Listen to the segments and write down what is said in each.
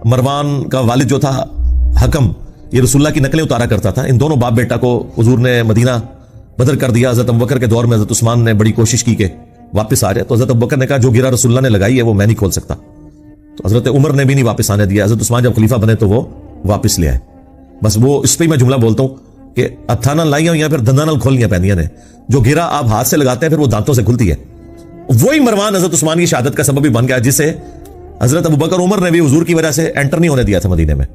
مروان کا والد جو تھا حکم، یہ رسول اللہ کی نقلیں اتارا کرتا تھا. ان دونوں باپ بیٹا کو حضور نے مدینہ بدر کر دیا. حضرت ابوبکر کے دور میں حضرت عثمان نے بڑی کوشش کی کہ واپس آ جائے، تو حضرت ابوبکر نے کہا جو گرا رسول اللہ نے لگائی ہے وہ میں نہیں کھول سکتا. تو حضرت عمر نے بھی نہیں واپس آنے دیا. حضرت عثمان جب خلیفہ بنے تو وہ واپس لے آئے. بس وہ اس پہ میں جملہ بولتا ہوں کہ ہتھاں نال لائیاں ہوئی پھر دنداں نال کھولنیاں پہنیاں نے. جو گرا آپ ہاتھ سے لگاتے ہیں پھر وہ دانتوں سے کھلتی ہے. وہی مروان حضرت عثمان کی شہادت کا سبب بھی بن گیا، جسے حضرت ابوبکر عمر نے بھی حضور کی وجہ سے انٹر نہیں ہونے دیا تھا مدینے میں.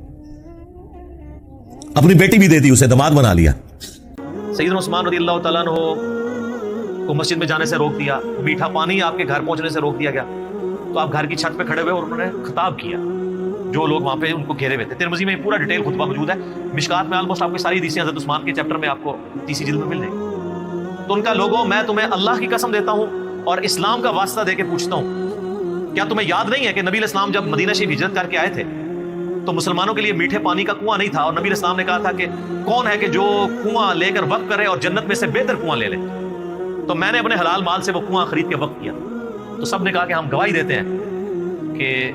اپنی بیٹی بھی دے دی، اسے داماد بنا لیا. سیدنا عثمان رضی اللہ تعالیٰ عنہ کو مسجد میں جانے سے روک دیا، میٹھا پانی آپ کے گھر پہنچنے سے روک دیا گیا. تو آپ گھر کی چھت پہ کھڑے ہوئے اور انہوں نے خطاب کیا جو لوگ وہاں پہ ان کو گھیرے ہوئے تھے. ترمذی میں پورا ڈیٹیل خطبہ موجود ہے. مشکات میں آلموسٹ آپ کی ساری حدیثیں حضرت عثمان کے چیپٹر میں آپ کو تیسری جلد میں مل جائیں گی. تو ان کا لوگوں، میں تمہیں اللہ کی قسم دیتا ہوں اور اسلام کا واسطہ دے کے پوچھتا ہوں، کیا تمہیں یاد نہیں ہے کہ نبی علیہ السلام جب مدینہ شریف ہجرت کر کے آئے تھے تو مسلمانوں کے لیے میٹھے پانی کا کنواں نہیں تھا، اور نبی علیہ السلام نے کہا تھا کہ کون ہے کہ جو کنواں لے کر وقف کرے اور جنت میں سے بہتر کنواں لے لے. تو میں نے اپنے حلال مال سے وہ کنواں خرید کے وقف کیا. تو سب نے کہا کہ ہم گواہی دیتے ہیں کہ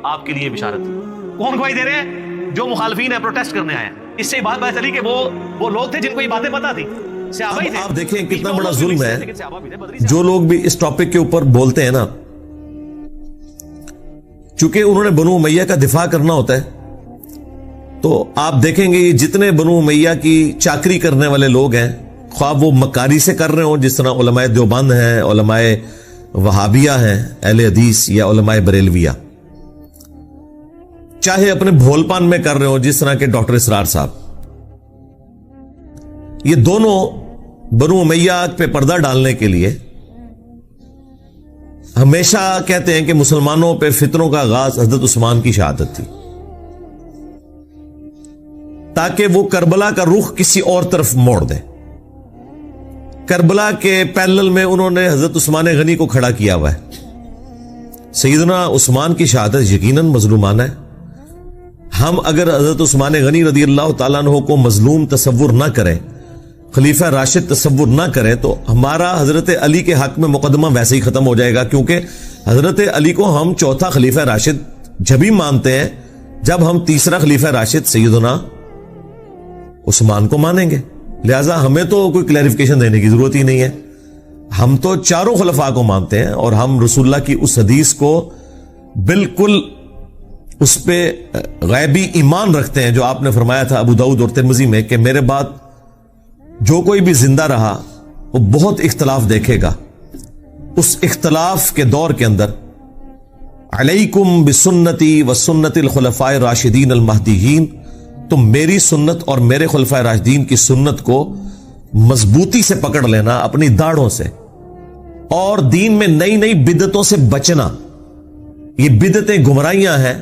آپ کے لیے بشارت تھی. کون گواہی دے رہے ہیں؟ جو مخالفین ہیں، پروٹیسٹ کرنے آئے ہیں. اس سے بات چلی کہ وہ لوگ تھے جن کو یہ باتیں پتا تھی. آپ دیکھیں کتنا بڑا ظلم ہے. جو لوگ بھی اس ٹاپک کے اوپر بولتے ہیں نا، چونکہ انہوں نے بنو امیہ کا دفاع کرنا ہوتا ہے، تو آپ دیکھیں گے جتنے بنو امیہ کی چاکری کرنے والے لوگ ہیں، خواہ وہ مکاری سے کر رہے ہوں جس طرح علماء دیوبند ہیں، علماء وہابیہ ہیں اہل حدیث، یا علماء بریلویہ، چاہے اپنے بھول پان میں کر رہے ہوں جس طرح کے ڈاکٹر اسرار صاحب، یہ دونوں بنو امیہ پہ پردہ ڈالنے کے لیے ہمیشہ کہتے ہیں کہ مسلمانوں پہ فتنوں کا آغاز حضرت عثمان کی شہادت تھی، تاکہ وہ کربلا کا رخ کسی اور طرف موڑ دیں. کربلا کے پیرلل میں انہوں نے حضرت عثمان غنی کو کھڑا کیا ہوا ہے. سیدنا عثمان کی شہادت یقیناً مظلومانہ ہے. ہم اگر حضرت عثمان غنی رضی اللہ تعالیٰ عنہ کو مظلوم تصور نہ کریں، خلیفہ راشد تصور نہ کریں، تو ہمارا حضرت علی کے حق میں مقدمہ ویسے ہی ختم ہو جائے گا. کیونکہ حضرت علی کو ہم چوتھا خلیفہ راشد جبھی مانتے ہیں جب ہم تیسرا خلیفہ راشد سیدنا عثمان کو مانیں گے. لہذا ہمیں تو کوئی کلیریفیکیشن دینے کی ضرورت ہی نہیں ہے. ہم تو چاروں خلفاء کو مانتے ہیں، اور ہم رسول اللہ کی اس حدیث کو بالکل اس پہ غیبی ایمان رکھتے ہیں جو آپ نے فرمایا تھا ابو داؤد اور ترمذی میں کہ میرے بعد جو کوئی بھی زندہ رہا وہ بہت اختلاف دیکھے گا. اس اختلاف کے دور کے اندر علیکم بسنتی وسنت الخلفاء الراشدین المہدیین، تم میری سنت اور میرے خلفاء راشدین کی سنت کو مضبوطی سے پکڑ لینا اپنی داڑھوں سے، اور دین میں نئی نئی بدعتوں سے بچنا. یہ بدعتیں گمراہیاں ہیں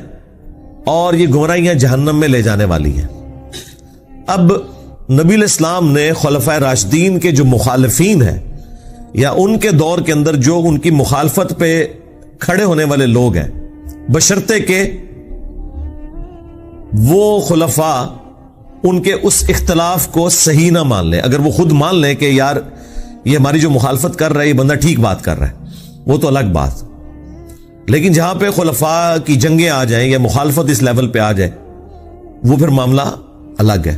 اور یہ گمراہیاں جہنم میں لے جانے والی ہیں. اب نبی الاسلام نے خلفاء راشدین کے جو مخالفین ہیں یا ان کے دور کے اندر جو ان کی مخالفت پہ کھڑے ہونے والے لوگ ہیں، بشرطے کہ وہ خلفاء ان کے اس اختلاف کو صحیح نہ مان لیں. اگر وہ خود مان لیں کہ یار یہ ہماری جو مخالفت کر رہا ہے یہ بندہ ٹھیک بات کر رہا ہے، وہ تو الگ بات. لیکن جہاں پہ خلفاء کی جنگیں آ جائیں یا مخالفت اس لیول پہ آ جائے، وہ پھر معاملہ الگ ہے.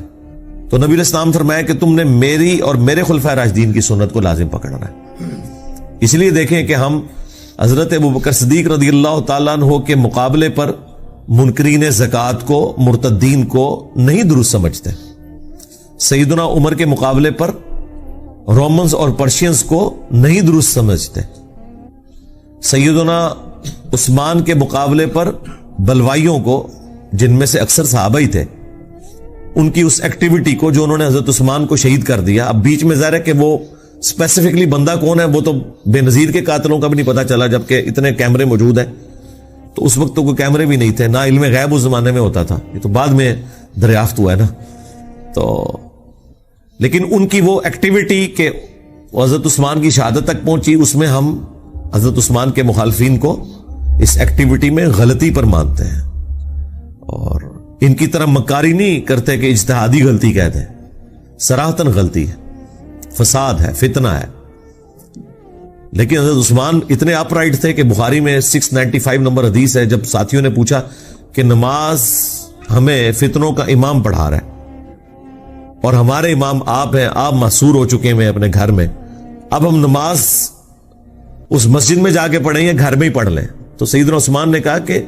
تو نبی علیہ السلام فرمایا کہ تم نے میری اور میرے خلفاء راشدین کی سنت کو لازم پکڑنا ہے. اس لیے دیکھیں کہ ہم حضرت ابوبکر صدیق رضی اللہ تعالیٰ عنہ کے مقابلے پر منکرین زکوٰۃ کو، مرتدین کو نہیں درست سمجھتے. سیدنا عمر کے مقابلے پر رومنز اور پرشینز کو نہیں درست سمجھتے. سیدنا عثمان کے مقابلے پر بلوائیوں کو، جن میں سے اکثر صحابہ ہی تھے، ان کی اس ایکٹیویٹی کو جو انہوں نے حضرت عثمان کو شہید کر دیا. اب بیچ میں ظاہر ہے کہ وہ اسپیسیفکلی بندہ کون ہے وہ تو بے نظیر کے قاتلوں کا بھی نہیں پتا چلا، جبکہ اتنے کیمرے موجود ہیں. تو اس وقت تو کوئی کیمرے بھی نہیں تھے، نہ علم غیب اس زمانے میں ہوتا تھا، یہ تو بعد میں دریافت ہوا ہے نا. تو لیکن ان کی وہ ایکٹیویٹی کہ حضرت عثمان کی شہادت تک پہنچی، اس میں ہم حضرت عثمان کے مخالفین کو اس ایکٹیویٹی میں غلطی پر مانتے ہیں، اور ان کی طرح مکاری نہیں کرتے کہ اجتہادی غلطی کہتے ہیں. صراحتاً غلطی ہے، فساد ہے، فتنہ ہے. لیکن حضرت عثمان اتنے اپ رائٹ تھے کہ بخاری میں 695 نمبر حدیث ہے، جب ساتھیوں نے پوچھا کہ نماز ہمیں فتنوں کا امام پڑھا رہا ہے اور ہمارے امام آپ ہیں, آپ محصور ہو چکے ہیں اپنے گھر میں, اب ہم نماز اس مسجد میں جا کے پڑھیں یا گھر میں ہی پڑھ لیں. تو سیدنا عثمان نے کہا کہ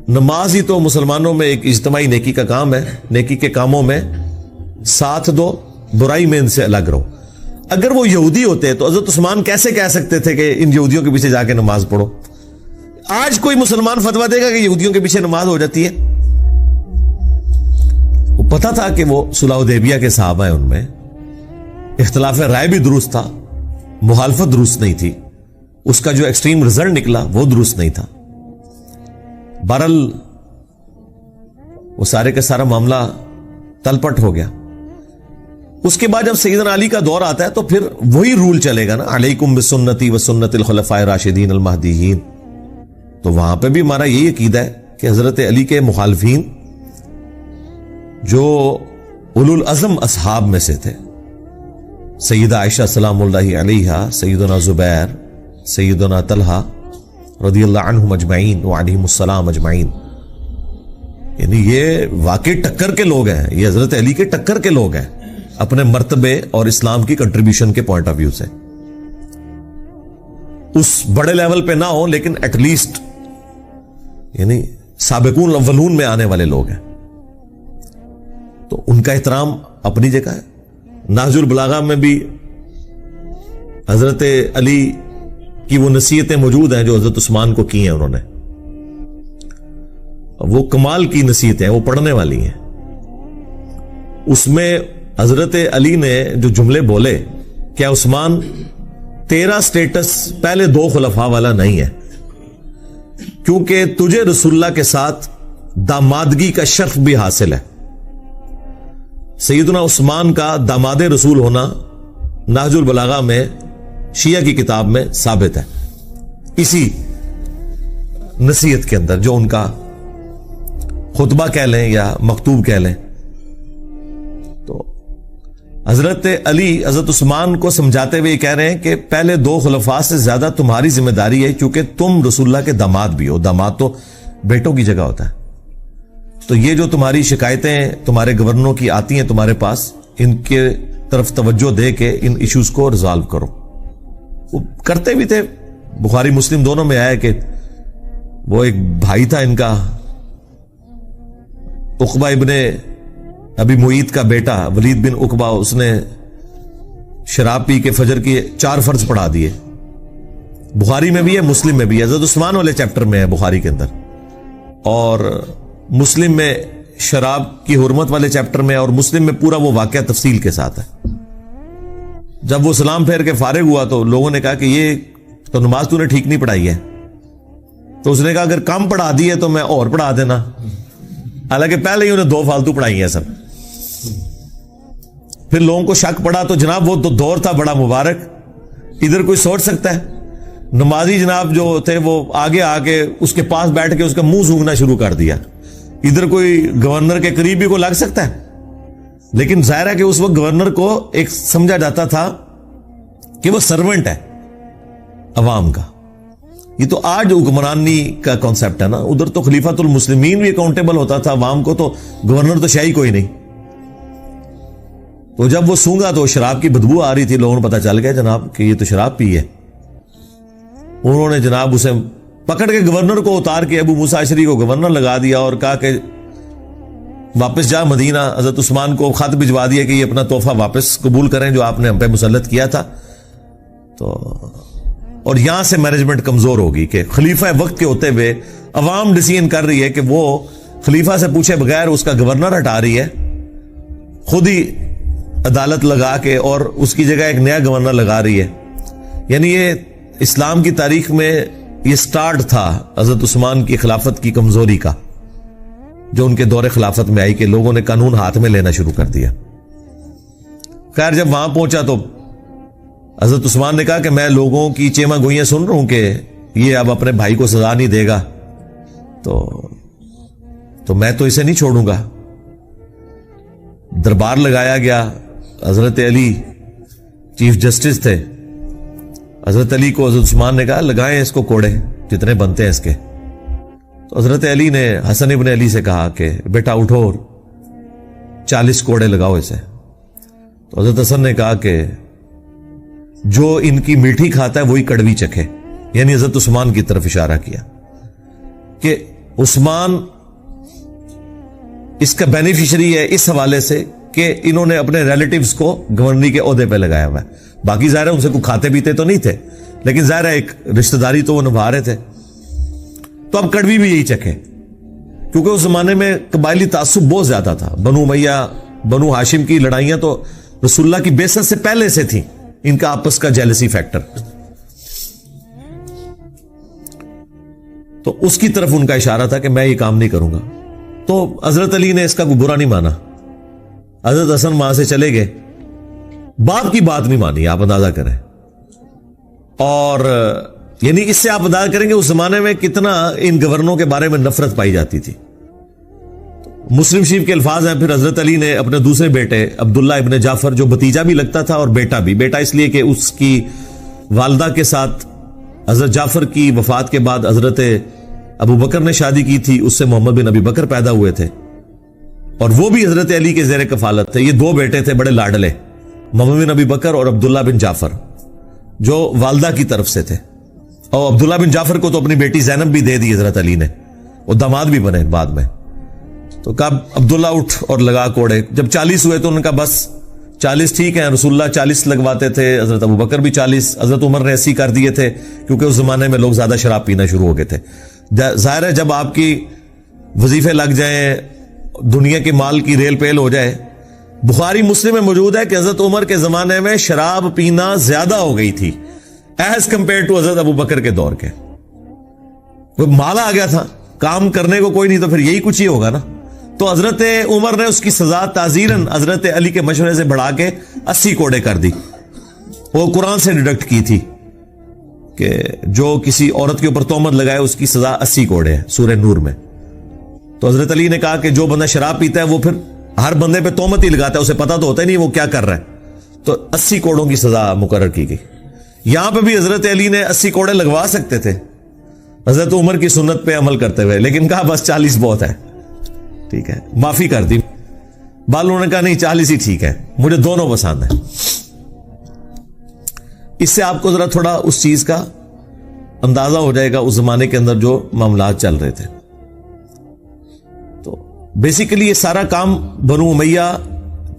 نماز ہی تو مسلمانوں میں ایک اجتماعی نیکی کا کام ہے, نیکی کے کاموں میں ساتھ دو, برائی میں ان سے الگ رہو. اگر وہ یہودی ہوتے تو حضرت عثمان کیسے کہہ سکتے تھے کہ ان یہودیوں کے پیچھے جا کے نماز پڑھو؟ آج کوئی مسلمان فتویٰ دے گا کہ یہودیوں کے پیچھے نماز ہو جاتی ہے؟ وہ پتا تھا کہ وہ صلح حدیبیہ کے صحابہ ہیں, ان میں اختلاف رائے بھی درست تھا, مخالفت درست نہیں تھی, اس کا جو ایکسٹریم رزلٹ نکلا وہ درست نہیں تھا. بہرحال وہ سارے کا سارا معاملہ تلپٹ ہو گیا. اس کے بعد جب سیدنا علی کا دور آتا ہے تو پھر وہی رول چلے گا نا, علیکم بسنتی و سنت الخلفاء الراشدین المہدیین. تو وہاں پہ بھی ہمارا یہی عقیدہ ہے کہ حضرت علی کے مخالفین جو اولو العزم اصحاب میں سے تھے, سیدہ عائشہ سلام اللہ علیہا, سیدنا زبیر, سیدنا طلحہ رضی اللہ عنہم اجمعین وعلیہم السلام اجمعین, یعنی یہ واقعی ٹکر کے لوگ ہیں, یہ حضرت علی کے ٹکر کے لوگ ہیں اپنے مرتبے اور اسلام کی کنٹریبیوشن کے پوائنٹ آف ویو سے. اس بڑے لیول پہ نہ ہو لیکن ایٹ لیسٹ یعنی سابقون الاولون میں آنے والے لوگ ہیں, تو ان کا احترام اپنی جگہ ہے. نہج البلاغہ میں بھی حضرت علی کی وہ نصیحتیں موجود ہیں جو حضرت عثمان کو کی ہیں انہوں نے, وہ کمال کی نصیحتیں ہیں, وہ پڑھنے والی ہیں. اس میں حضرت علی نے جو جملے بولے, کیا عثمان تیرا سٹیٹس پہلے دو خلفاء والا نہیں ہے, کیونکہ تجھے رسول اللہ کے ساتھ دامادگی کا شرف بھی حاصل ہے. سیدنا عثمان کا داماد رسول ہونا نہج البلاغہ میں شیعہ کی کتاب میں ثابت ہے, اسی نصیحت کے اندر جو ان کا خطبہ کہہ لیں یا مکتوب کہہ لیں. تو حضرت علی حضرت عثمان کو سمجھاتے ہوئے کہہ رہے ہیں کہ پہلے دو خلفاء سے زیادہ تمہاری ذمہ داری ہے, کیونکہ تم رسول اللہ کے داماد بھی ہو. داماد تو بیٹوں کی جگہ ہوتا ہے. تو یہ جو تمہاری شکایتیں تمہارے گورنروں کی آتی ہیں تمہارے پاس, ان کے طرف توجہ دے کے ان ایشوز کو ریزالو کرو. وہ کرتے بھی تھے. بخاری مسلم دونوں میں آیا کہ وہ ایک بھائی تھا ان کا, عقبہ ابن ابی معیط کا بیٹا ولید بن عقبہ, اس نے شراب پی کے فجر کی 4 فرض پڑھا دیے. بخاری میں بھی ہے, مسلم میں بھی ہے, حضرت عثمان والے چیپٹر میں ہے بخاری کے اندر, اور مسلم میں شراب کی حرمت والے چیپٹر میں, اور مسلم میں پورا وہ واقعہ تفصیل کے ساتھ ہے. جب وہ سلام پھیر کے فارغ ہوا تو لوگوں نے کہا کہ یہ تو نماز تو نے ٹھیک نہیں پڑھائی ہے. تو اس نے کہا اگر کم پڑھا دی ہے تو میں اور پڑھا دینا, حالانکہ پہلے ہی انہیں 2 فالتو پڑھائی ہیں سب. پھر لوگوں کو شک پڑا تو جناب وہ تو دور تھا بڑا مبارک, ادھر کوئی سوچ سکتا ہے نمازی جناب جو تھے وہ آگے آ کے اس کے پاس بیٹھ کے اس کا منہ سونگنا شروع کر دیا. ادھر کوئی گورنر کے قریب بھی کو لگ سکتا ہے, لیکن ظاہر ہے کہ اس وقت گورنر کو ایک سمجھا جاتا تھا کہ وہ سرونٹ ہے عوام کا. یہ تو آج حکمرانی کا کانسیپٹ ہے نا, ادھر تو خلیفۃ المسلمین بھی اکاؤنٹیبل ہوتا تھا عوام کو, تو گورنر تو شاہی کوئی نہیں. تو جب وہ سونگا تو شراب کی بدبو آ رہی تھی, لوگوں نے پتا چل گیا جناب کہ یہ تو شراب پی ہے. انہوں نے جناب اسے پکڑ کے گورنر کو اتار کے ابو موسیٰ اشعری کو گورنر لگا دیا اور کہا کہ واپس جا مدینہ. حضرت عثمان کو خط بھجوا دیا کہ یہ اپنا تحفہ واپس قبول کریں جو آپ نے ہم پہ مسلط کیا تھا. تو اور یہاں سے مینجمنٹ کمزور ہوگی کہ خلیفہ وقت کے ہوتے ہوئے عوام ڈیسیژن کر رہی ہے کہ وہ خلیفہ سے پوچھے بغیر اس کا گورنر ہٹا رہی ہے, خود ہی عدالت لگا کے, اور اس کی جگہ ایک نیا گورنر لگا رہی ہے. یعنی یہ اسلام کی تاریخ میں یہ سٹارٹ تھا حضرت عثمان کی خلافت کی کمزوری کا, جو ان کے دور خلافت میں آئی کہ لوگوں نے قانون ہاتھ میں لینا شروع کر دیا. خیر جب وہاں پہنچا تو حضرت عثمان نے کہا کہ میں لوگوں کی چیما گوئیاں سن رہا ہوں کہ یہ اب اپنے بھائی کو سزا نہیں دے گا, تو میں تو اسے نہیں چھوڑوں گا. دربار لگایا گیا. حضرت علی چیف جسٹس تھے. حضرت علی کو حضرت عثمان نے کہا لگائیں اس کو کوڑے جتنے بنتے ہیں اس کے. تو تو حضرت علی نے حسن ابن علی سے کہا کہ بیٹا اٹھو 40 کوڑے لگاؤ اسے. تو حضرت حسن نے کہا کہ جو ان کی میٹھی کھاتا ہے وہی کڑوی چکھے, یعنی حضرت عثمان کی طرف اشارہ کیا کہ عثمان اس کا بینیفیشری ہے اس حوالے سے کہ انہوں نے اپنے ریلیٹیوز کو گورنری کے عہدے پہ لگایا ہوا ہے. باقی ظاہر ہے ان سے کوئی کھاتے پیتے تو نہیں تھے, لیکن ظاہر ہے ایک رشتہ داری تو وہ نبھا رہے تھے. تو اب کڑوی بھی یہی چکھے, کیونکہ اس زمانے میں قبائلی تعصب بہت زیادہ تھا. بنو امیہ بنو ہاشم کی لڑائیاں تو رسول اللہ کی بعثت سے پہلے سے تھیں, ان کا آپس کا جیلسی فیکٹر. تو اس کی طرف ان کا اشارہ تھا کہ میں یہ کام نہیں کروں گا. تو حضرت علی نے اس کا کوئی برا نہیں مانا. حضرت حسن وہاں سے چلے گئے, باپ کی بات نہیں مانی, آپ اندازہ کریں. اور یعنی اس سے آپ اندازہ کریں کہ اس زمانے میں کتنا ان گورنروں کے بارے میں نفرت پائی جاتی تھی. مسلم شریف کے الفاظ ہیں, پھر حضرت علی نے اپنے دوسرے بیٹے عبداللہ ابن جعفر, جو بھتیجا بھی لگتا تھا اور بیٹا بھی, بیٹا اس لیے کہ اس کی والدہ کے ساتھ حضرت جعفر کی وفات کے بعد حضرت ابو بکر نے شادی کی تھی, اس سے محمد بن ابی بکر پیدا ہوئے تھے, اور وہ بھی حضرت علی کے زیر کفالت تھے. یہ دو بیٹے تھے بڑے لاڈلے, محمد بن ابی بکر اور عبداللہ بن جعفر, جو والدہ کی طرف سے تھے. اور عبداللہ بن جعفر کو تو اپنی بیٹی زینب بھی دے دی حضرت علی نے, وہ داماد بھی بنے بعد میں. تو کہا عبداللہ اٹھ اور لگا کوڑے. جب 40 ہوئے تو انہوں نے کہا بس 40 ٹھیک ہیں. رسول اللہ 40 لگواتے تھے, حضرت ابو بکر بھی 40, حضرت عمر نے 80 کر دیے تھے, کیونکہ اس زمانے میں لوگ زیادہ شراب پینا شروع ہو گئے تھے. ظاہر ہے جب آپ کی وظیفے لگ جائیں, دنیا کے مال کی ریل پیل ہو جائے. بخاری مسلم میں موجود ہے کہ حضرت عمر کے زمانے میں شراب پینا زیادہ ہو گئی تھی ایز کمپیئر ٹو حضرت ابو بکر کے دور کے. وہ مال آ گیا تھا, کام کرنے کو کوئی نہیں, تو پھر یہی کچھ ہی ہوگا نا. تو حضرت عمر نے اس کی سزا تعزیراً حضرت علی کے مشورے سے بڑھا کے 80 کوڑے کر دی. وہ قرآن سے ڈیڈکٹ کی تھی کہ جو کسی عورت کے اوپر تہمت لگائے اس کی سزا 80 کوڑے ہے, سورہ نور میں. تو حضرت علی نے کہا کہ جو بندہ شراب پیتا ہے وہ پھر ہر بندے پہ تہمت ہی لگاتا ہے, اسے پتا تو ہوتا ہی نہیں وہ کیا کر رہا ہے. تو 80 کوڑوں کی سزا مقرر کی گئی. یہاں پہ بھی حضرت علی نے 80 کوڑے لگوا سکتے تھے حضرت عمر کی سنت پہ عمل کرتے ہوئے, لیکن کہا بس 40 بہت ہے, ٹھیک ہے, معافی کر دی. بالوں نے کہا نہیں 40 ہی ٹھیک ہے, مجھے دونوں پسند ہیں. اس سے آپ کو ذرا تھوڑا اس چیز کا اندازہ ہو جائے گا اس زمانے کے اندر جو معاملات چل رہے تھے. تو بیسیکلی یہ سارا کام بنو امیہ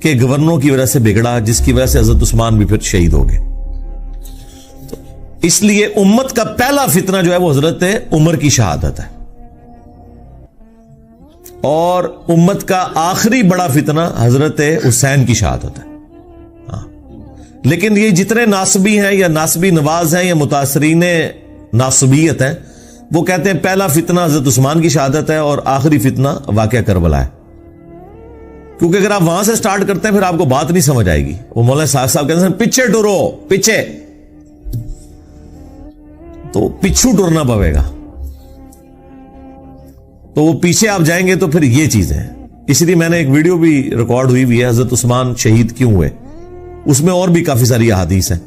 کے گورنروں کی وجہ سے بگڑا, جس کی وجہ سے حضرت عثمان بھی پھر شہید ہو گئے. تو اس لیے امت کا پہلا فتنہ جو ہے وہ حضرت عمر کی شہادت ہے, اور امت کا آخری بڑا فتنہ حضرت حسین کی شہادت ہے. لیکن یہ جتنے ناصبی ہیں یا ناصبی نواز ہیں یا متاثرین ناصبیت ہیں, وہ کہتے ہیں پہلا فتنہ حضرت عثمان کی شہادت ہے اور آخری فتنہ واقعہ کربلا ہے. کیونکہ اگر آپ وہاں سے سٹارٹ کرتے ہیں پھر آپ کو بات نہیں سمجھ آئے گی. وہ مولانا صاحب کہتے ہیں پیچھے ٹرو, پیچھے, تو پچھو ٹرنا پڑے گا. تو وہ پیچھے آپ جائیں گے تو پھر یہ چیزیں ہیں. اس لیے میں نے ایک ویڈیو بھی ریکارڈ ہوئی ہے حضرت عثمان شہید کیوں ہوئے, اس میں اور بھی کافی ساری احادیث ہیں.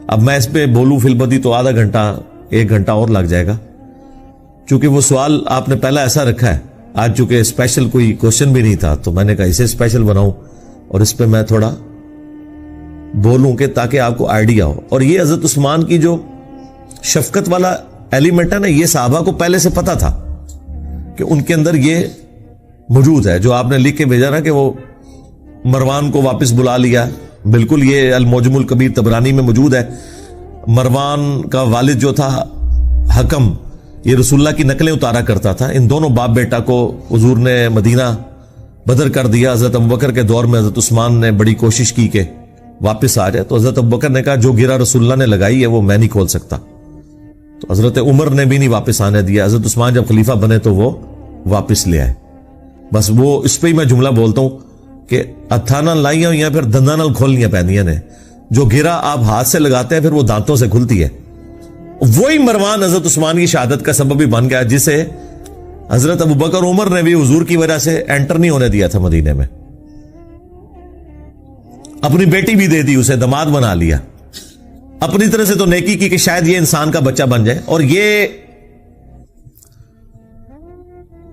اب میں اس پہ بولوں فی البدی تو آدھا گھنٹہ 1 گھنٹہ اور لگ جائے گا, چونکہ وہ سوال آپ نے پہلا ایسا رکھا ہے. آج چونکہ اسپیشل کوئی کوشچن بھی نہیں تھا تو میں نے کہا اسے اسپیشل بناؤں اور اس پہ میں تھوڑا بولوں کہ تاکہ آپ کو آئیڈیا ہو. اور یہ حضرت عثمان کی جو شفقت والا ایلیمنٹ ہے نا, یہ صحابہ کو پہلے سے پتا تھا کہ ان کے اندر یہ موجود ہے. جو آپ نے لکھ کے بھیجا نا کہ وہ مروان کو واپس بلا لیا, بالکل یہ المعجم الکبیر طبرانی میں موجود ہے. مروان کا والد جو تھا حکم, یہ رسول اللہ کی نقلیں اتارا کرتا تھا. ان دونوں باپ بیٹا کو حضور نے مدینہ بدر کر دیا. حضرت ابوبکر کے دور میں حضرت عثمان نے بڑی کوشش کی کہ واپس آ جائے, تو حضرت ابوبکر نے کہا جو گرا رسول اللہ نے لگائی ہے وہ میں نہیں کھول سکتا. تو حضرت عمر نے بھی نہیں واپس آنے دیا. حضرت عثمان جب خلیفہ بنے تو وہ واپس لے آئے. بس وہ اس پہ ہی میں جملہ بولتا ہوں کہ اتھانا لائیاں ہوئی ہیں پھر دنداں نال کھولنیاں پہنیاں نے. جو گرا آپ ہاتھ سے لگاتے ہیں پھر وہ دانتوں سے کھلتی ہے. وہی مروان حضرت عثمان کی شہادت کا سبب بھی بن گیا, جسے حضرت ابوبکر عمر نے بھی حضور کی وجہ سے انٹر نہیں ہونے دیا تھا مدینے میں. اپنی بیٹی بھی دے دی, اسے داماد بنا لیا. اپنی طرح سے تو نیکی کی کہ شاید یہ انسان کا بچہ بن جائے. اور یہ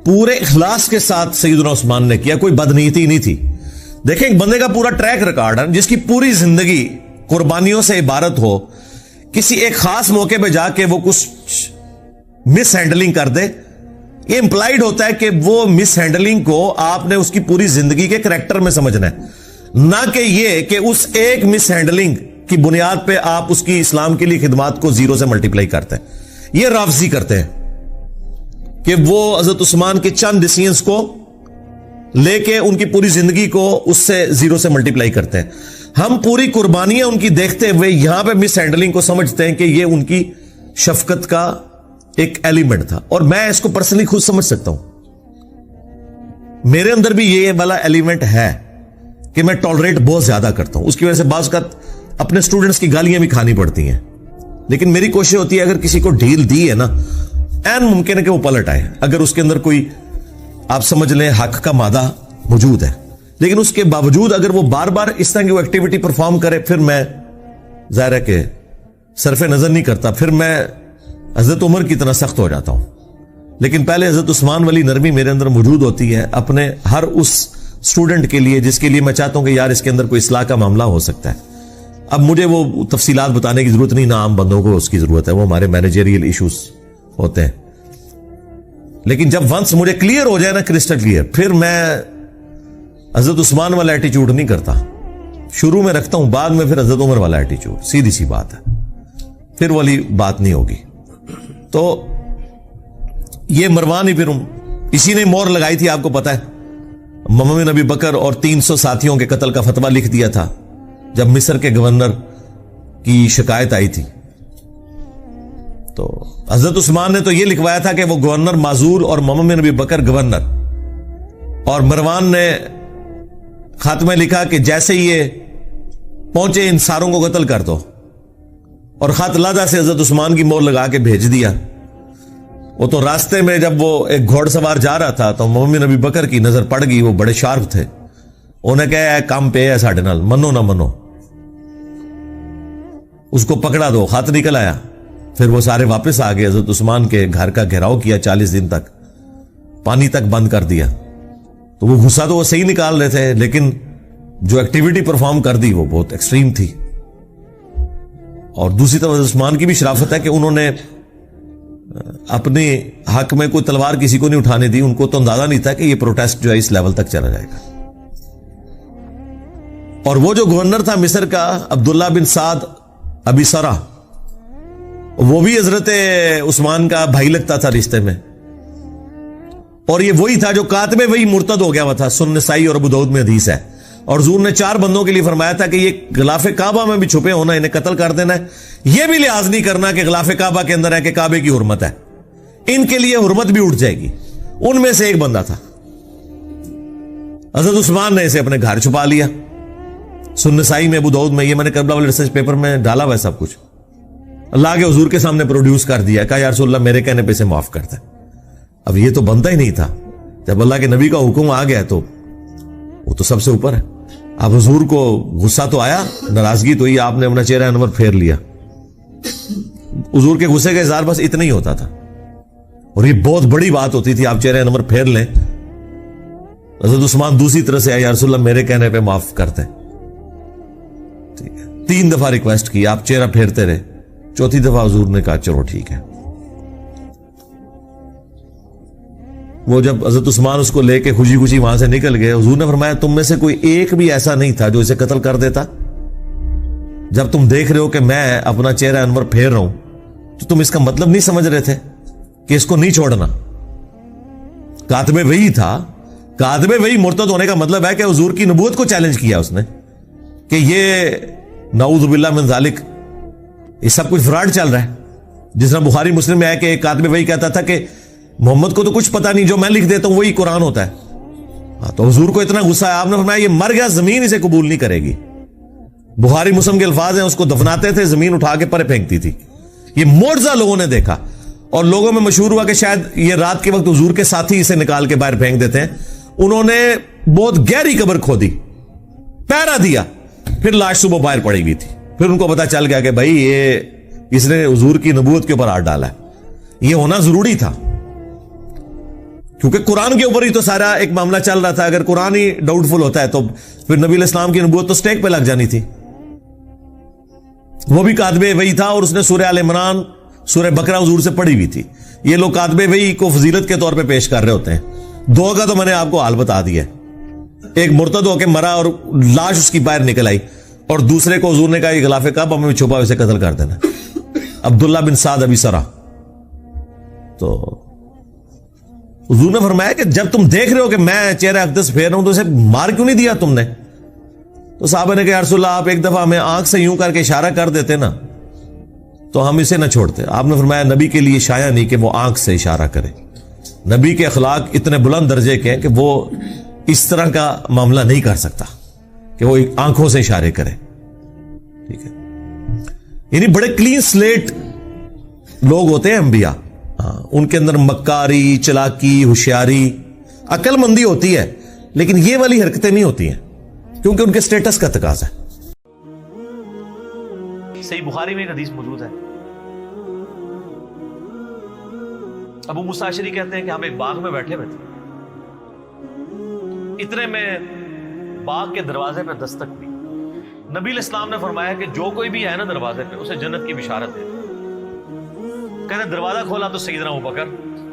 پورے اخلاص کے ساتھ سیدنا عثمان نے کیا, کوئی بدنیتی نہیں تھی. دیکھیں ایک بندے کا پورا ٹریک ریکارڈ ہے جس کی پوری زندگی قربانیوں سے عبارت ہو, کسی ایک خاص موقع پہ جا کے وہ کچھ مس ہینڈلنگ کر دے, یہ امپلائیڈ ہوتا ہے کہ وہ مس ہینڈلنگ کو آپ نے اس کی پوری زندگی کے کریکٹر میں سمجھنا ہے, نہ کہ یہ کہ اس ایک مس ہینڈلنگ کی بنیاد پہ آپ اس کی اسلام کے لیے خدمات کو زیرو سے ملٹیپلائی کرتے ہیں. یہ رافضی کرتے ہیں کہ وہ حضرت عثمان کے چند ڈیسیژنز کو لے کے ان کی پوری زندگی کو اس سے زیرو سے ملٹیپلائی کرتے ہیں. ہم پوری قربانیاں ان کی دیکھتے ہوئے یہاں پہ مس ہینڈلنگ کو سمجھتے ہیں کہ یہ ان کی شفقت کا ایک ایلیمنٹ تھا, اور میں اس کو پرسنلی خود سمجھ سکتا ہوں. میرے اندر بھی یہ والا ایلیمنٹ ہے کہ میں ٹالریٹ بہت زیادہ کرتا ہوں, اس کی وجہ سے بعض اوقات اپنے اسٹوڈنٹس کی گالیاں بھی کھانی پڑتی ہیں, لیکن میری کوشش ہوتی ہے اگر کسی کو ڈھیل دی ہے نا, این ممکن ہے کہ وہ پلٹ آئے اگر اس کے اندر کوئی آپ سمجھ لیں حق کا مادہ موجود ہے, لیکن اس کے باوجود اگر وہ بار بار اس طرح کی وہ ایکٹیویٹی پرفارم کرے, پھر میں ظاہر ہے کہ صرف نظر نہیں کرتا, پھر میں حضرت عمر کی طرح سخت ہو جاتا ہوں. لیکن پہلے حضرت عثمان والی نرمی میرے اندر موجود ہوتی ہے اپنے ہر اس اسٹوڈنٹ کے لیے جس کے لیے میں چاہتا ہوں کہ یار اس کے اندر کوئی اصلاح کا معاملہ ہو سکتا ہے. اب مجھے وہ تفصیلات بتانے کی ضرورت نہیں, نہ عام بندوں کو اس کی ضرورت ہے, وہ ہمارے مینیجریل ایشوز ہوتے ہیں. لیکن جب ونس مجھے کلیئر ہو جائے نا, کرسٹل کلیئر, پھر میں حضرت عثمان والا ایٹیچیوڈ نہیں کرتا, شروع میں رکھتا ہوں, بعد میں پھر حضرت عمر والا ایٹیچیوڈ. سیدھی سی بات ہے, پھر والی بات نہیں ہوگی. تو یہ مروان ہی پھر اسی نے مور لگائی تھی, آپ کو پتا ہے, محمد بن ابی بکر اور 300 ساتھیوں کے قتل کا فتویٰ لکھ دیا تھا جب مصر کے گورنر کی شکایت آئی تھی. تو حضرت عثمان نے تو یہ لکھوایا تھا کہ وہ گورنر معزول اور محمد بن ابی بکر گورنر, اور مروان نے خط میں لکھا کہ جیسے یہ پہنچے ان ساروں کو قتل کر دو, اور خط لادہ سے حضرت عثمان کی مور لگا کے بھیج دیا. وہ تو راستے میں جب وہ ایک گھوڑ سوار جا رہا تھا تو محمد بن ابی بکر کی نظر پڑ گئی, وہ بڑے شارپ تھے, انہیں کہا کام پہ ہے ساڈے نال, منو نہ منو, اس کو پکڑا دو. خط نکل آیا, پھر وہ سارے واپس آ گئے. حضرت عثمان کے گھر کا گھیراؤ کیا 40 دن تک, پانی تک بند کر دیا. تو وہ غصہ تو وہ صحیح نکال رہے تھے, لیکن جو ایکٹیویٹی پرفارم کر دی وہ بہت ایکسٹریم تھی. اور دوسری طرف عثمان کی بھی شرافت ہے کہ انہوں نے اپنے حق میں کوئی تلوار کسی کو نہیں اٹھانے دی. ان کو تو اندازہ نہیں تھا کہ یہ پروٹیسٹ جو ہے اس لیول تک چلا جائے گا. اور وہ جو گورنر تھا مصر کا عبداللہ بن سعد ابی سرا, وہ بھی حضرت عثمان کا بھائی لگتا تھا رشتے میں, اور یہ وہی تھا جو کاتب وہی مرتد ہو گیا ہوا تھا. سنن نسائی اور ابو داؤد میں حدیث ہے. اور حضور نے 4 بندوں کے لیے فرمایا تھا کہ یہ غلاف کعبہ میں بھی چھپے ہونا, انہیں قتل کر دینا ہے. یہ بھی لحاظ نہیں کرنا کہ غلاف کعبہ کے اندر ہے کہ کعبے کی حرمت ہے, ان کے لیے حرمت بھی اٹھ جائے گی. ان میں سے ایک بندہ تھا, حضرت عثمان نے اسے اپنے گھر چھپا لیا. سنن نسائی میں ابو داؤد میں, یہ میں نے کربلا والے ریسرچ پیپر میں ڈالا ہوا ہے سب کچھ. اللہ کے حضور کے سامنے پروڈیوس کر دیا, کہا یا رسول اللہ میرے کہنے پہ اسے معاف کرتا ہے. اب یہ تو بنتا ہی نہیں تھا, جب اللہ کے نبی کا حکم آ گیا تو وہ تو سب سے اوپر ہے. اب حضور کو غصہ تو آیا, ناراضگی تو ہی, آپ نے اپنا چہرہ انور پھیر لیا. حضور کے غصے کا اظہار بس اتنا ہی ہوتا تھا, اور یہ بہت بڑی بات ہوتی تھی, آپ چہرہ انور پھیر لیں. حضرت عثمان دوسری طرح سے آیا, یا رسول اللہ میرے کہنے پہ معاف کرتے ہیں. ٹھیک ہے, 3 دفعہ ریکویسٹ کی, آپ چہرہ پھیرتے رہے. 4تھی دفعہ حضور نے کہا چلو ٹھیک ہے. وہ جب حضرت عثمان اس کو لے کے خوشی خوشی وہاں سے نکل گئے, حضور نے فرمایا تم میں سے کوئی ایک بھی ایسا نہیں تھا جو اسے قتل کر دیتا. جب تم دیکھ رہے ہو کہ میں اپنا چہرہ انور پھیر رہا ہوں, تو تم اس کا مطلب نہیں سمجھ رہے تھے کہ اس کو نہیں چھوڑنا. کاتب وحی تھا, کاتب وحی مرتد ہونے کا مطلب ہے کہ حضور کی نبوت کو چیلنج کیا اس نے کہ یہ نعوذ باللہ من ذالک, یہ سب کچھ فراڈ چل رہا ہے. جس طرح بخاری مسلم میں ہے کہ ایک کاتب وحی کہتا تھا کہ محمد کو تو کچھ پتا نہیں, جو میں لکھ دیتا ہوں وہی قرآن ہوتا ہے. تو حضور کو اتنا غصہ ہے, آپ نے فرمایا یہ مر گیا, زمین اسے قبول نہیں کرے گی. بخاری مسلم کے الفاظ ہیں, اس کو دفناتے تھے, زمین اٹھا کے پرے پھینکتی تھی. یہ معجزہ لوگوں نے دیکھا, اور لوگوں میں مشہور ہوا کہ شاید یہ رات کے وقت حضور کے ساتھی اسے نکال کے باہر پھینک دیتے ہیں. انہوں نے بہت گہری قبر کھودی, پہرا دیا, پھر لاش صبح باہر پڑی ہوئی تھی. پھر ان کو پتا چل گیا کہ بھائی یہ اس نے حضور کی نبوت کے اوپر ہاتھ ڈالا ہے, یہ ہونا ضروری تھا. کیونکہ قرآن کے اوپر ہی تو سارا ایک معاملہ چل رہا تھا. اگر قرآن ہی ڈاؤٹ فل ہوتا ہے تو پھر نبی علیہ السلام کی نبوت تو سٹیک پہ لگ جانی تھی. وہ بھی کاتب وحی تھا اور اس نے سورہ آل عمران سورہ بقرہ حضور سے پڑھی ہوئی تھی. یہ لوگ کاتب وحی کو فضیلت کے طور پہ پیش کر رہے ہوتے ہیں. دو کا تو میں نے آپ کو حال بتا دیا. ایک مرتد ہو کے مرا اور لاش اس کی باہر نکل آئی, اور دوسرے کو حضور نے کہا یہ غلاف کعبہ میں چھپا اسے قتل کر دینا, عبداللہ بن سعد ابی سرا. تو حضور نے فرمایا کہ جب تم دیکھ رہے ہو کہ میں چہرہ اقدس پھیر رہا ہوں تو اسے مار کیوں نہیں دیا تم نے؟ تو صحابہ نے کہا یا رسول اللہ آپ ایک دفعہ ہمیں آنکھ سے یوں کر کے اشارہ کر دیتے نا تو ہم اسے نہ چھوڑتے. آپ نے فرمایا نبی کے لیے شایع نہیں کہ وہ آنکھ سے اشارہ کرے. نبی کے اخلاق اتنے بلند درجے کے ہیں کہ وہ اس طرح کا معاملہ نہیں کر سکتا کہ وہ آنکھوں سے اشارے کرے. ٹھیک ہے, یعنی بڑے کلین سلیٹ لوگ ہوتے ہیں انبیاء. ان کے اندر مکاری, چلاکی, ہوشیاری, عقل مندی ہوتی ہے, لیکن یہ والی حرکتیں نہیں ہوتی ہیں کیونکہ ان کے سٹیٹس کا تقاضا ہے. صحیح بخاری میں ایک حدیث موجود ہے, ابو موسیٰ اشعری کہتے ہیں کہ ہم ایک باغ میں بیٹھے ہوئے تھے, اتنے میں باغ کے دروازے پہ دستک ہوئی. نبی علیہ السلام نے فرمایا کہ جو کوئی بھی ہے نا دروازے پہ اسے جنت کی بشارت دے. کہتے دروازہ کھولا تو سیدنا ابوبکر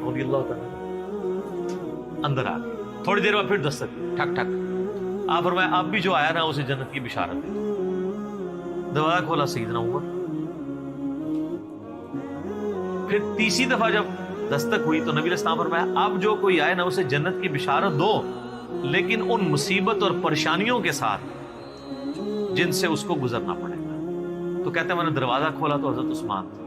رضی اللہ تعالی اندر آ گئے. تھوڑی دیر بعد پھر دستک ٹھک ٹھک. آپ فرمایا اب بھی جو آیا نا اسے جنت کی بشارت دے. دروازہ کھولا سیدنا عمر. پھر تیسری دفعہ جب دستک ہوئی تو نبی علیہ السلام فرمایا اب جو کوئی آئے نا اسے جنت کی بشارت دو, لیکن ان مصیبت اور پریشانیوں کے ساتھ جن سے اس کو گزرنا پڑے گا. تو کہتے ہیں میں نے دروازہ کھولا تو حضرت عثمان تھے,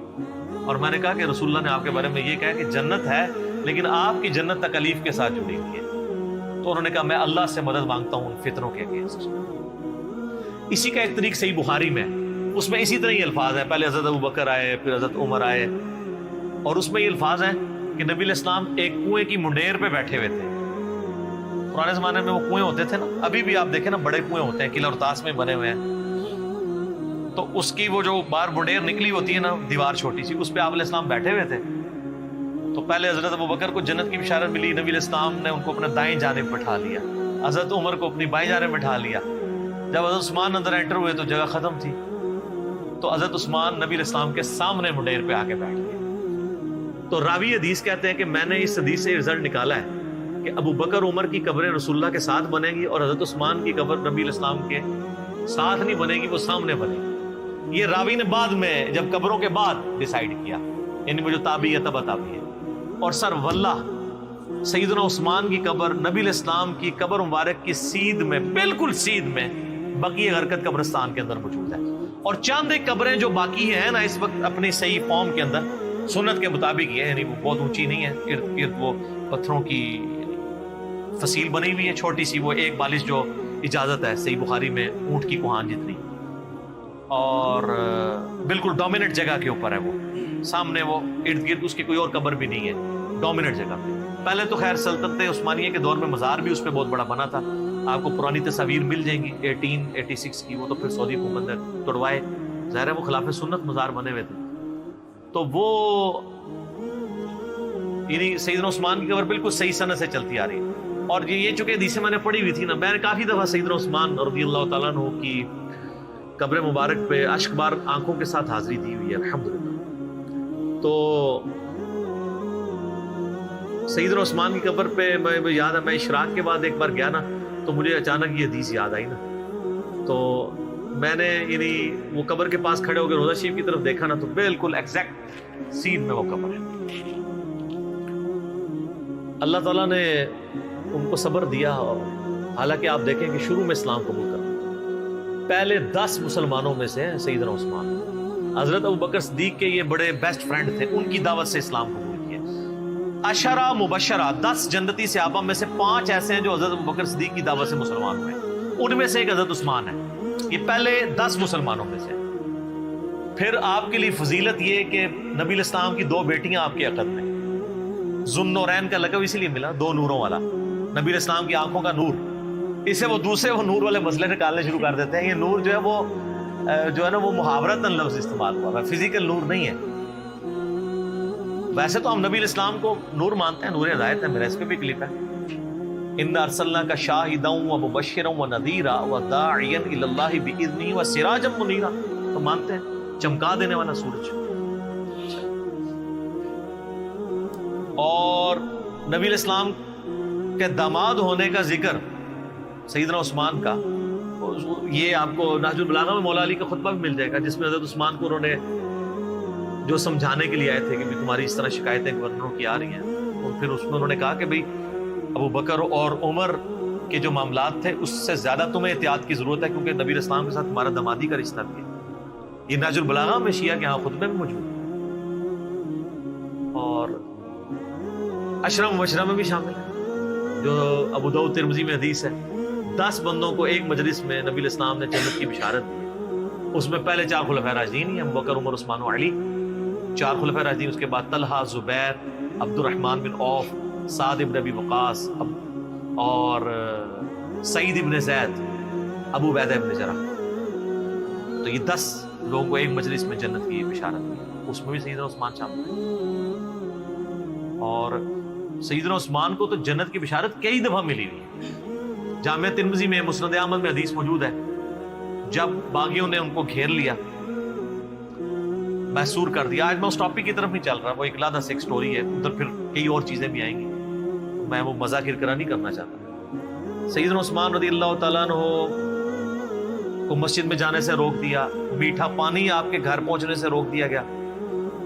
اور میں نے کہا کہ رسول اللہ نے آپ کے بارے میں یہ کہا کہ جنت ہے لیکن آپ کی جنت تکلیف کے ساتھ جڑی ہوئی ہے. تو انہوں نے کہا میں اللہ سے مدد مانگتا ہوں ان فتنوں کے اگینسٹ. اسی کا ایک طریق صحیح بخاری میں, اس میں اسی طرح یہ الفاظ ہیں. پہلے حضرت ابوبکر آئے, پھر حضرت عمر آئے, اور اس میں یہ الفاظ ہیں کہ نبی علیہ السلام ایک کنویں کی منڈیر پہ بیٹھے ہوئے تھے. پرانے زمانے میں وہ کنویں ہوتے تھے نا, ابھی بھی آپ دیکھیں نا بڑے کنویں ہوتے ہیں, قلعہ اور طاس میں بنے ہوئے ہیں. تو اس کی وہ جو باہر منڈیر نکلی ہوتی ہے نا دیوار چھوٹی سی, اس پہ آپ علیہ السلام بیٹھے ہوئے تھے. تو پہلے حضرت ابوبکر کو جنت کی بشارت ملی, نبی علیہ السلام نے ان کو اپنے دائیں جانب بٹھا لیا, حضرت عمر کو اپنی بائیں جانب بٹھا لیا. جب حضرت عثمان اندر انٹر ہوئے تو جگہ ختم تھی, تو حضرت عثمان نبی علیہ السلام کے سامنے منڈیر پہ آ کے بیٹھ گئے. تو راوی حدیث کہتے ہیں کہ میں نے اس حدیث سے رزلٹ نکالا ہے کہ ابو بکر عمر کی قبریں رسول اللہ کے ساتھ بنے گی, اور حضرت عثمان کی قبر نبی علیہ السلام کے ساتھ نہیں بنے گی, وہ سامنے بنے گی. یہ راوی نے بعد میں جب قبروں کے بعد ڈیسائیڈ کیا, یعنی وہ جو تابعی ہے تبع تابعی ہے. اور سر واللہ سیدنا عثمان کی قبر نبی علیہ السلام کی قبر مبارک کی سیدھ میں, بالکل سیدھ میں بقیع غرقد قبرستان کے اندر موجود ہے. اور چاند ایک قبریں جو باقی ہیں نا اس وقت اپنی صحیح فارم کے اندر سنت کے مطابق یہ ہے, یعنی وہ بہت اونچی نہیں ہے, ارد گرد وہ پتھروں کی فصیل بنی ہوئی ہے چھوٹی سی, وہ ایک بالش جو اجازت ہے صحیح بخاری میں اونٹ کی کوہان جتنی, اور بالکل ڈومیننٹ جگہ کے اوپر ہے. وہ سامنے وہ ارد گرد اس کی کوئی اور قبر بھی نہیں ہے, ڈومیننٹ جگہ پہ. پہلے تو خیر سلطنت عثمانیہ کے دور میں مزار بھی اس پہ بہت بڑا بنا تھا. آپ کو پرانی تصاویر مل جائیں گی 1886 کی, وہ تو پھر سعودی حکومت نے توڑوائے, ظاہر ہے وہ خلاف سنت مزار بنے ہوئے تھے. تو وہ یعنی سیدنا عثمان کی قبر بالکل صحیح سنت سے چلتی آ رہی ہے. اور یہ چونکہ حدیثیں میں نے پڑھی ہوئی تھی نا, میں نے کافی دفعہ سیدنا عثمان رضی اللہ تعالیٰ عنہ کی قبر مبارک پہ اشک بار آنکھوں کے ساتھ حاضری دی ہوئی ہے الحمدللہ. تو سیدنا عثمان کی قبر پہ میں یاد ہے, میں اشراق کے بعد ایک بار گیا نا تو مجھے اچانک یہ حدیث یاد آئی نا, تو میں نے یعنی وہ قبر کے پاس کھڑے ہو کے روضہ شریف کی طرف دیکھا نا, تو بالکل ایگزیکٹ سیدھ میں وہ قبر ہے. اللہ تعالیٰ نے ان کو صبر دیا, اور حالانکہ آپ دیکھیں کہ شروع میں اسلام قبول کر پہلے 10 مسلمانوں میں سے سیدنا عثمان. حضرت ابوبکر صدیق کے یہ بڑے بیسٹ فرینڈ تھے, ان کی دعوت سے اسلام قبول کیا. عشرہ مبشرہ 10 جنتی صحابہ میں سے 5 ایسے ہیں جو حضرت ابوبکر صدیق کی دعوت سے مسلمان ہوئے, ان میں سے ایک حضرت عثمان ہے. یہ پہلے 10 مسلمانوں میں سے. پھر آپ کے لیے فضیلت یہ کہ نبی علیہ السلام کی 2 بیٹیاں آپ کے عقد میں, ذوالنورین کا لقب اسی لیے ملا, 2 نوروں والا. نبی علیہ السلام کی آنکھوں کا نور, اسے وہ دوسرے وہ نور والے مسئلے نکالنے شروع کر دیتے ہیں. یہ نور جو ہے نا وہ محاورتاً لفظ استعمال ہوا ہے, فزیکل نور نہیں ہے. ویسے تو ہم نبی الاسلام کو نور مانتے ہیں، نور ہدایت ہے، میرا اس پہ بھی کلپ ہے، اِنَّا أَرْسَلْنَاكَ شَاهِدًا وَمُبَشِّرًا وَنَذِيرًا وَدَاعِيًا إِلَى اللَّهِ بِإِذْنِهِ وَسِرَاجًا مُنِيرًا، تو مانتے ہیں چمکا دینے والا سورج۔ اور نبی الاسلام کے داماد ہونے کا ذکر سیدنا عثمان کا، یہ آپ کو نہج البلاغہ میں مولا علی کا خطبہ بھی مل جائے گا، جس میں حضرت عثمان کو انہوں نے جو سمجھانے کے لیے آئے تھے کہ تمہاری اس طرح شکایتیں گورنروں کی آ رہی ہیں، اور پھر اس میں انہوں نے کہا کہ بھئی ابو بکر اور عمر کے جو معاملات تھے اس سے زیادہ تمہیں احتیاط کی ضرورت ہے، کیونکہ نبی الاسلام کے ساتھ تمہارا دمادی کا رشتہ بھی ہے۔ یہ نہج البلاغہ میں شیعہ کے ہاں خطبے میں موجود ہے، اور اشرم مبشرہ میں بھی شامل ہے، جو ابو داؤد ترمذی میں حدیث ہے، 10 بندوں کو ایک مجلس میں نبی الاسلام نے جنت کی بشارت دی، اس میں پہلے 4 خلفائے راشدین ہیں، ابو بکر، عمر، عثمان و علی، 4 خلفائے راشدین، اس کے بعد طلحہ، زبیر، عبد الرحمن بن عوف، سعد بن ابی وقاص اور سعید بن زید، ابو عبیدہ بن جرح، تو یہ 10 لوگوں کو ایک مجلس میں جنت کی بشارت دی، اس میں بھی سیدنا عثمان شامل ہے۔ اور سیدنا عثمان کو تو جنت کی بشارت کئی دفعہ ملی ہوئی ہے، جامع ترمذی میں، مسند احمد میں حدیث موجود ہے، جب باغیوں نے ان کو گھیر لیا، محصور کر دیا۔ آج میں اس ٹاپک کی طرف نہیں چل رہا، وہ ایک علیحدہ سے ایک سٹوری ہے، ادھر پھر کئی اور چیزیں بھی آئیں گی، میں وہ مذاق کرا نہیں کرنا چاہتا۔ سیدنا عثمان رضی اللہ تعالیٰ عنہ کو مسجد میں جانے سے روک دیا، میٹھا پانی آپ کے گھر پہنچنے سے روک دیا گیا،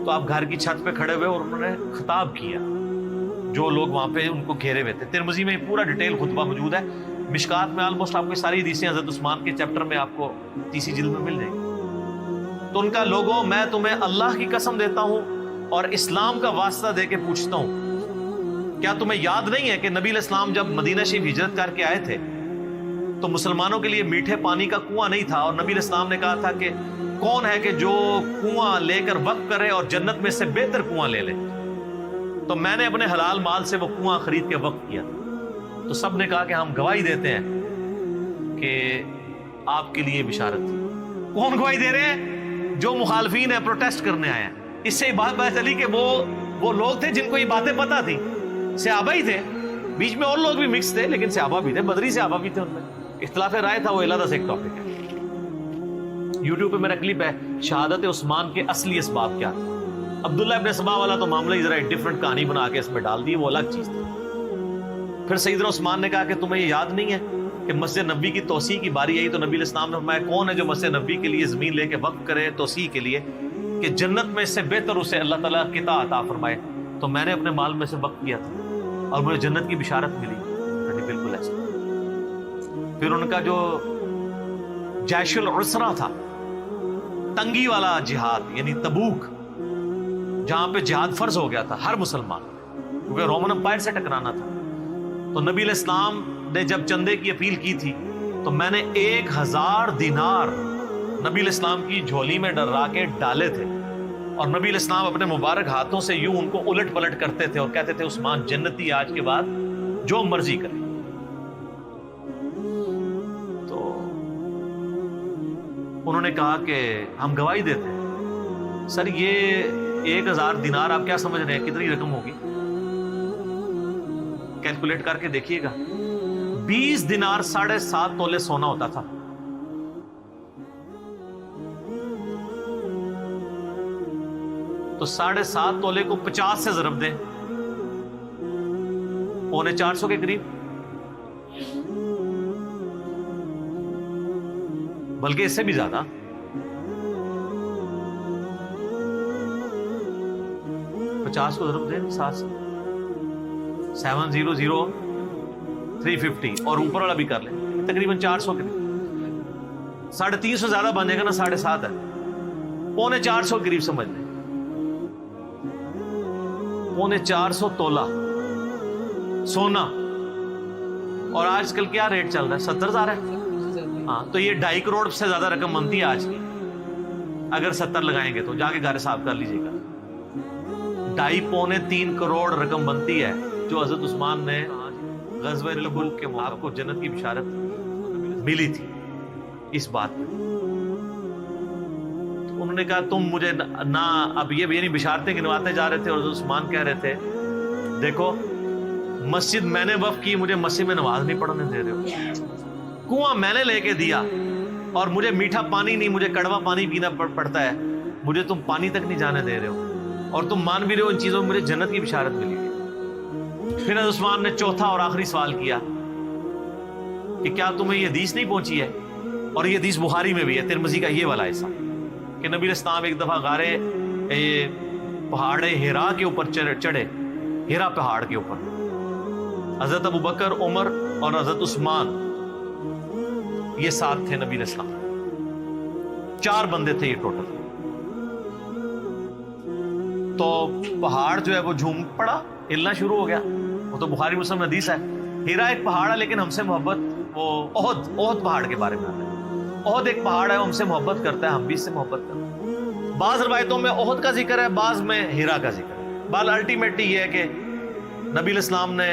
تو آپ گھر کی چھت پہ کھڑے ہوئے اور انہوں نے خطاب کیا جو لوگ وہاں پہ ان کو گھیرے ہوئے تھے۔ ترمذی میں پورا ڈیٹیل خطبہ موجود ہے، مشکات میں آلموسٹ آپ کو ساری حدیثیں حضرت عثمان کے چیپٹر میں آپ کو تیسری جلد میں مل جائیں گی۔ تو ان کا لوگوں، میں تمہیں اللہ کی قسم دیتا ہوں اور اسلام کا واسطہ دے کے پوچھتا ہوں، کیا تمہیں یاد نہیں ہے کہ نبی علیہ السلام جب مدینہ شریف ہجرت کر کے آئے تھے تو مسلمانوں کے لیے میٹھے پانی کا کنواں نہیں تھا، اور نبی علیہ السلام نے کہا تھا کہ کون ہے کہ جو کنواں لے کر وقف کرے اور جنت میں سے بہتر کنواں لے لے، تو میں نے اپنے حلال مال سے وہ کنواں خرید کے وقف کیا۔ تو سب نے کہا کہ ہم گواہی دیتے ہیں کہ آپ کے لیے بشارت تھی۔ کون گواہی دے رہے ہیں؟ جو مخالفین ہیں، پروٹیسٹ کرنے آئے ہیں۔ اس سے بات پتہ چلی کہ وہ لوگ تھے جن کو یہ باتیں پتہ تھی، صحابہ ہی تھے، بیچ میں اور لوگ بھی مکس تھے لیکن صحابہ بھی تھے، بدری صحابہ بھی تھے، ان میں اختلاف رائے تھا، وہ علیحدہ سے ایک ٹاپک ہے۔ یوٹیوب پہ میرا کلپ ہے شہادت عثمان کے اصلی اسباب کیا تھے۔ عبداللہ ابن سبا والا تو معاملہ ہی ذرا ایک ڈفرنٹ کہانی بنا کے اس میں ڈال دی، وہ الگ چیز تھی۔ پھر سیدنا عثمان نے کہا کہ تمہیں یہ یاد نہیں ہے کہ مسجد نبوی کی توسیع کی باری آئی تو نبی علیہ السلام نے فرمایا کون ہے جو مسجد نبوی کے لیے زمین لے کے وقف کرے توسیع کے لیے کہ جنت میں اس سے بہتر اسے اللہ تعالیٰ قطع عطا فرمائے، تو میں نے اپنے مال میں سے وقف کیا تھا اور مجھے جنت کی بشارت ملی۔ بالکل ایسا۔ پھر ان کا جو جیش العسرہ تھا، تنگی والا جہاد، یعنی تبوک، جہاں پہ جہاد فرض ہو گیا تھا ہر مسلمان، کیونکہ رومن امپائر سے ٹکرانا تھا، تو نبی علیہ السلام نے جب چندے کی اپیل کی تھی تو میں نے 1000 دینار نبی علیہ السلام کی جھولی میں ڈرا کے ڈالے تھے، اور نبی علیہ السلام اپنے مبارک ہاتھوں سے یوں ان کو الٹ پلٹ کرتے تھے اور کہتے تھے عثمان جنتی، آج کے بعد جو مرضی کرے۔ تو انہوں نے کہا کہ ہم گواہی دیتے ہیں۔ سر یہ 1000 دینار آپ کیا سمجھ رہے ہیں کتنی رقم ہوگی؟ کیلکولیٹ کر کے دیکھیے گا۔ 20 دینار 7.5 تولے سونا ہوتا تھا۔ تو 7.5 تولے کو 50 سے ضرب دیں، 450 کے قریب، بلکہ اس سے بھی زیادہ۔ 50 کو ضرب دیں 7 سے، 700 350 اور اوپر والا بھی کر لیں، تقریباً 400 کے قریب، 350 زیادہ بن جائے گا نا، 7.5 ہے، 450 کے قریب سمجھ لیں، 450 تولہ سونا۔ اور آج کل کیا ریٹ چل رہا ہے؟ 70,000 ہے۔ ہاں، تو یہ 2.5 کروڑ سے زیادہ رقم بنتی ہے آج کی، اگر 70 لگائیں گے تو جا کے گھر حساب کر لیجیے گا، 2.5-3 کروڑ رقم بنتی ہے جو حضرت عثمان نے غزوہ تبوک کے موقع کو جنت کی بشارت ملی تھی اس بات میں۔ انہوں نے کہا تم مجھے نہ اب یہ بھی بشارتیں گنواتے جا رہے تھے, اور حضرت عثمان کہہ رہے تھے دیکھو مسجد میں نے وقف کی, مجھے مسجد میں نماز نہیں پڑھنے دے رہے ہو, کنواں میں نے لے کے دیا اور مجھے میٹھا پانی نہیں, مجھے کڑوا پانی پینا پڑتا ہے, مجھے تم پانی تک نہیں جانے دے رہے ہو, اور تم مان بھی رہے ہو ان چیزوں میں مجھے جنت کی بشارت ملی ہے. پھر حضرت عثمان نے چوتھا اور آخری سوال کیا کہ کیا تمہیں یہ حدیث نہیں پہنچی ہے, اور یہ حدیث بخاری میں بھی ہے, ترمذی کا یہ والا حصہ, کہ نبی اسلام ایک دفعہ غارے پہاڑ ہیرا کے اوپر چڑھے, ہیرا پہاڑ کے اوپر, حضرت ابو بکر, عمر اور حضرت عثمان یہ ساتھ تھے نبی اسلام, 4 بندے تھے یہ ٹوٹل. تو پہاڑ جو ہے وہ جھوم پڑا, ہلنا شروع ہو گیا. وہ تو بخاری مسلم حدیث ہے. ہیرا ایک پہاڑ ہے لیکن ہم سے محبت, وہ احد پہاڑ کے بارے میں آتا ہے, احد ایک پہاڑ ہے, ہم سے محبت کرتا ہے, ہم بھی اس سے محبت کرتے ہیں. بعض روایتوں میں احد کا ذکر ہے, بعض میں ہیرا کا ذکر ہے. بال الٹیمیٹلی یہ ہے کہ نبی علیہ السلام نے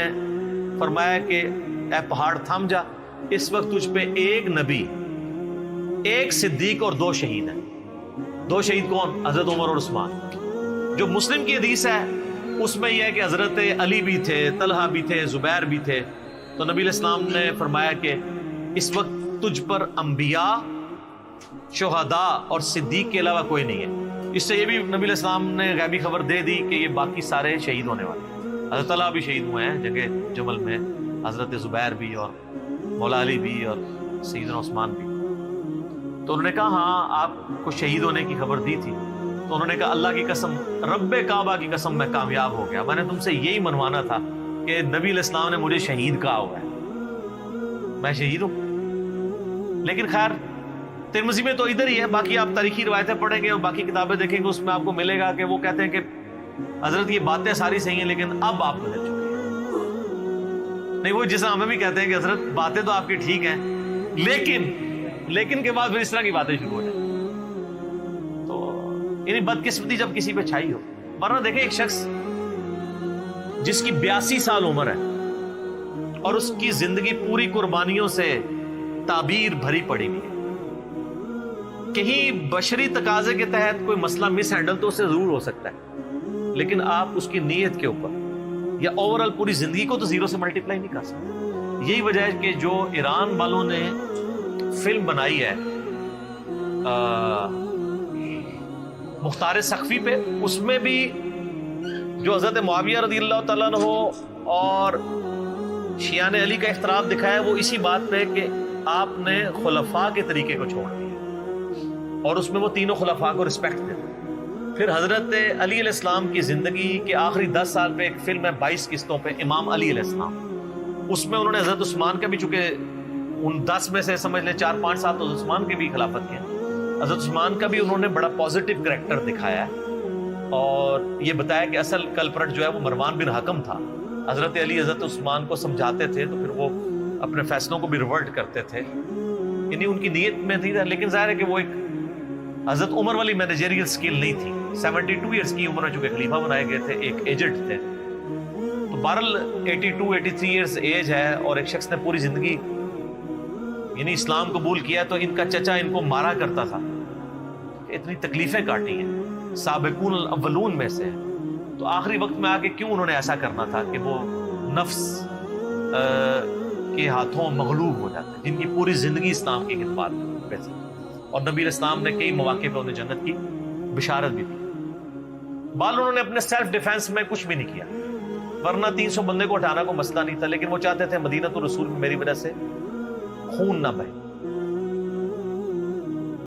فرمایا کہ اے پہاڑ تھم جا, اس وقت تجھ پہ ایک نبی, ایک صدیق اور 2 شہید ہیں. 2 شہید کون؟ حضرت عمر اور عثمان. جو مسلم کی حدیث ہے اس میں یہ ہے کہ حضرت علی بھی تھے, طلحہ بھی تھے, زبیر بھی تھے. تو نبی علیہ السلام نے فرمایا کہ اس وقت تجھ پر انبیاء, شہداء اور صدیق کے علاوہ کوئی نہیں ہے. اس سے یہ بھی نبی علیہ السلام نے غیبی خبر دے دی کہ یہ باقی سارے شہید ہونے والے ہیں. حضرت طلحہ بھی شہید ہوئے ہیں جنگ جمل میں, حضرت زبیر بھی, اور مولا علی بھی, اور سیدنا عثمان بھی. تو انہوں نے کہا ہاں آپ کو شہید ہونے کی خبر دی تھی. تو انہوں نے کہا اللہ کی قسم, رب کعبہ کی قسم, میں کامیاب ہو گیا. میں نے تم سے یہی منوانا تھا کہ نبی علیہ السلام نے مجھے شہید کہا ہوا ہے, میں شہید ہوں. لیکن خیر ترمذی میں تو ادھر ہی ہے, باقی آپ تاریخی روایتیں پڑھیں گے اور باقی کتابیں دیکھیں گے, اس میں آپ کو ملے گا کہ وہ کہتے ہیں کہ حضرت یہ باتیں ساری صحیح ہیں لیکن اب آپ بدل چکے ہیں. نہیں, وہ جیسا ہمیں بھی کہتے ہیں کہ حضرت باتیں تو آپ کی ٹھیک ہیں لیکن کے بعد پھر اس طرح کی باتیں شروع ہو جائیں. تو یعنی بدقسمتی جب کسی پہ چھائی ہو. ورنہ دیکھیں ایک شخص جس کی 82 سال عمر ہے اور اس کی زندگی پوری قربانیوں سے تعبیر بھری پڑی ہوئی ہے, کہیں بشری تقاضے کے تحت کوئی مسئلہ مس ہینڈل تو اسے ضرور ہو سکتا ہے, لیکن آپ اس کی نیت کے اوپر یا اوور آل پوری زندگی کو تو 0 سے ملٹیپلائی نہیں کر سکتے. یہی وجہ ہے کہ جو ایران والوں نے فلم بنائی ہے مختار سقفی پہ, اس میں بھی جو حضرت معاویہ رضی اللہ تعالیٰ عنہ اور شیعان علی کا اختلاف دکھایا ہے وہ اسی بات پہ کہ آپ نے خلفاء کے طریقے کو چھوڑ دیا اور اس میں وہ تینوں خلفاء کو رسپیکٹ دیتے. پھر حضرت علی علیہ السلام کی زندگی کے آخری 10 سال پہ ایک فلم ہے 22 قسطوں پہ, امام علی علیہ السلام. اس میں انہوں نے حضرت عثمان کا بھی, چونکہ ان 10 میں سے سمجھ لیں 4-5 سال تو حضرت عثمان کی بھی خلافت کی, حضرت عثمان کا بھی انہوں نے بڑا پازیٹیو کریکٹر دکھایا ہے اور یہ بتایا کہ اصل کلپرٹ جو ہے وہ مروان بن حکم تھا. حضرت علی حضرت عثمان کو سمجھاتے تھے تو پھر وہ اپنے فیصلوں کو بھی ریورٹ کرتے تھے, یعنی ان کی نیت میں تھی. لیکن ظاہر ہے کہ وہ ایک حضرت عمر والی مینیجریل سکل نہیں تھی. 72 ایئرس کی عمر میں چونکہ خلیفہ بنائے گئے تھے, ایک ایجنٹ تھے. تو بہرحال 82-83 ایئرس ایج ہے اور ایک شخص نے پوری زندگی یعنی اسلام قبول کیا, تو ان کا چچا ان کو مارا کرتا تھا, اتنی تکلیفیں کاٹی ہیں, سابقون الاولون میں سے. تو آخری وقت میں آ کے کیوں انہوں نے ایسا کرنا تھا کہ وہ نفس کے ہاتھوں مغلوب ہو جاتے ہیں, جن کی پوری زندگی اسلام کی خدمات میں تھی اور نبی اسلام نے کئی مواقع پہ انہیں جنت کی بشارت بھی دی. انہوں نے اپنے سیلف ڈیفenس میں کچھ بھی نہیں کیا, ورنہ 300 بندے کو اٹھانا کو مسئلہ نہیں تھا, لیکن وہ چاہتے تھے مدینہ تو رسول میں میری وجہ سے خون نہ بہے.